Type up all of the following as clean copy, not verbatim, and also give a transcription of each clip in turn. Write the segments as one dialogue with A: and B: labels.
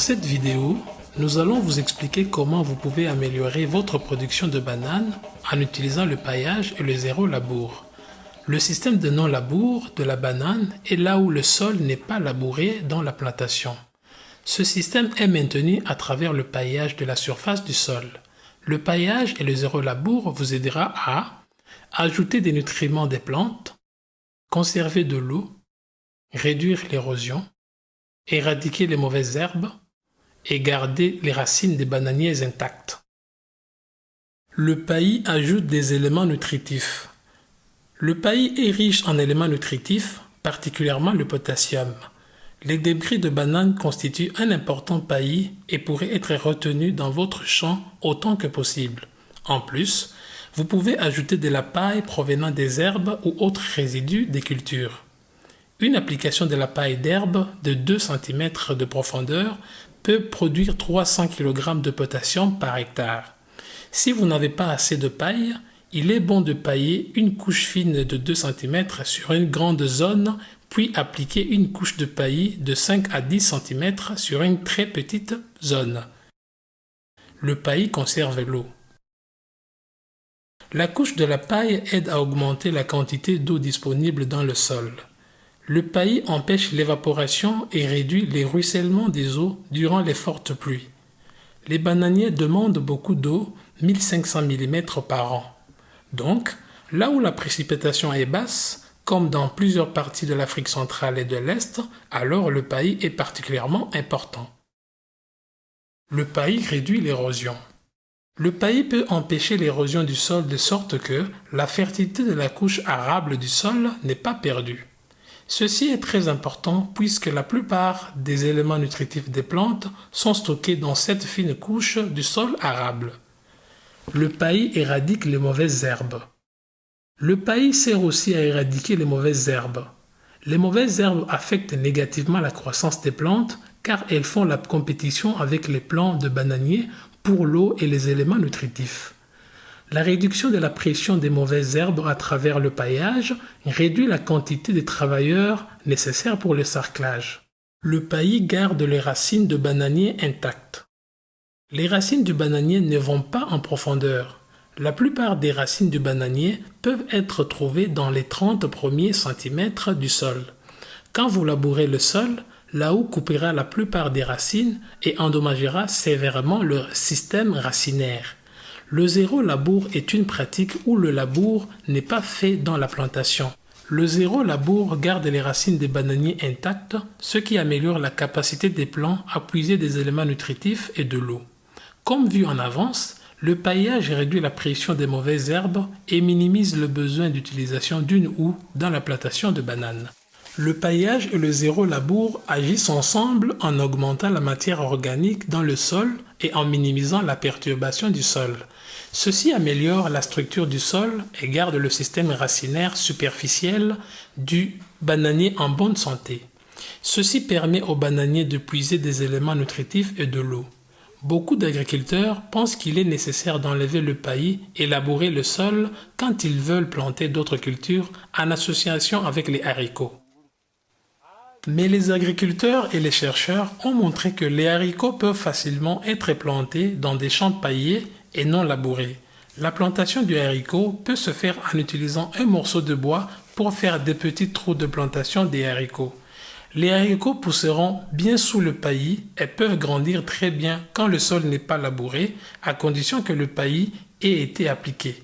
A: cette vidéo, nous allons vous expliquer comment vous pouvez améliorer votre production de bananes en utilisant le paillage et le zéro labour. Le système de non-labour de la banane est là où le sol n'est pas labouré dans la plantation. Ce système est maintenu à travers le paillage de la surface du sol. Le paillage et le zéro labour vous aidera à ajouter des nutriments des plantes, conserver de l'eau, réduire l'érosion, éradiquer les mauvaises herbes et garder les racines des bananiers intactes. Le paillis ajoute des éléments nutritifs. Le paillis est riche en éléments nutritifs, particulièrement le potassium. Les débris de banane constituent un important paillis et pourraient être retenus dans votre champ autant que possible. En plus, vous pouvez ajouter de la paille provenant des herbes ou autres résidus des cultures. Une application de la paille d'herbe de 2 cm de profondeur peut produire 300 kg de potassium par hectare. Si vous n'avez pas assez de paille, il est bon de pailler une couche fine de 2 cm sur une grande zone, puis appliquer une couche de paillis de 5 à 10 cm sur une très petite zone. Le paillis conserve l'eau. La couche de la paille aide à augmenter la quantité d'eau disponible dans le sol. Le paillis empêche l'évaporation et réduit les ruissellements des eaux durant les fortes pluies. Les bananiers demandent beaucoup d'eau, 1500 mm par an. Donc, là où la précipitation est basse, comme dans plusieurs parties de l'Afrique centrale et de l'Est, alors le paillis est particulièrement important. Le paillis réduit l'érosion. Le paillis peut empêcher l'érosion du sol de sorte que la fertilité de la couche arable du sol n'est pas perdue. Ceci est très important puisque la plupart des éléments nutritifs des plantes sont stockés dans cette fine couche du sol arable. Le paillis éradique les mauvaises herbes. Le paillis sert aussi à éradiquer les mauvaises herbes. Les mauvaises herbes affectent négativement la croissance des plantes car elles font la compétition avec les plants de bananiers pour l'eau et les éléments nutritifs. La réduction de la pression des mauvaises herbes à travers le paillage réduit la quantité de travailleurs nécessaires pour le sarclage. Le paillis garde les racines de bananier intactes. Les racines du bananier ne vont pas en profondeur. La plupart des racines du bananier peuvent être trouvées dans les 30 premiers centimètres du sol. Quand vous labourez le sol, la houe coupera la plupart des racines et endommagera sévèrement le système racinaire. Le zéro labour est une pratique où le labour n'est pas fait dans la plantation. Le zéro labour garde les racines des bananiers intactes, ce qui améliore la capacité des plants à puiser des éléments nutritifs et de l'eau. Comme vu en avance, le paillage réduit la pression des mauvaises herbes et minimise le besoin d'utilisation d'une houe dans la plantation de bananes. Le paillage et le zéro labour agissent ensemble en augmentant la matière organique dans le sol et en minimisant la perturbation du sol. Ceci améliore la structure du sol et garde le système racinaire superficiel du bananier en bonne santé. Ceci permet au bananier de puiser des éléments nutritifs et de l'eau. Beaucoup d'agriculteurs pensent qu'il est nécessaire d'enlever le paillis et labourer le sol quand ils veulent planter d'autres cultures en association avec les haricots. Mais les agriculteurs et les chercheurs ont montré que les haricots peuvent facilement être plantés dans des champs paillés et non labourés. La plantation du haricot peut se faire en utilisant un morceau de bois pour faire des petits trous de plantation des haricots. Les haricots pousseront bien sous le paillis et peuvent grandir très bien quand le sol n'est pas labouré, à condition que le paillis ait été appliqué.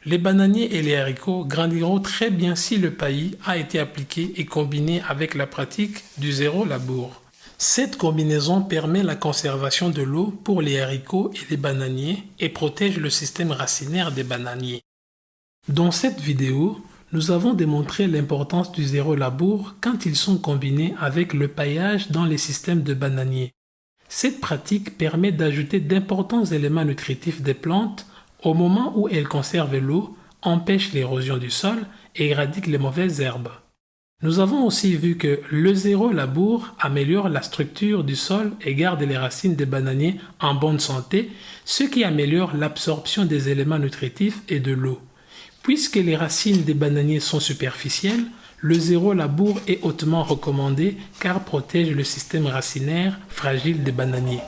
A: Les bananiers et les haricots grandiront très bien si le paillis a été appliqué et combiné avec la pratique du zéro labour. Cette combinaison permet la conservation de l'eau pour les haricots et les bananiers et protège le système racinaire des bananiers. Dans cette vidéo, nous avons démontré l'importance du zéro labour quand ils sont combinés avec le paillage dans les systèmes de bananiers. Cette pratique permet d'ajouter d'importants éléments nutritifs des plantes au moment où elles conservent l'eau, empêchent l'érosion du sol et éradiquent les mauvaises herbes. Nous avons aussi vu que le zéro labour améliore la structure du sol et garde les racines des bananiers en bonne santé, ce qui améliore l'absorption des éléments nutritifs et de l'eau. Puisque les racines des bananiers sont superficielles, Le zéro labour est hautement recommandé car protège le système racinaire fragile des bananiers.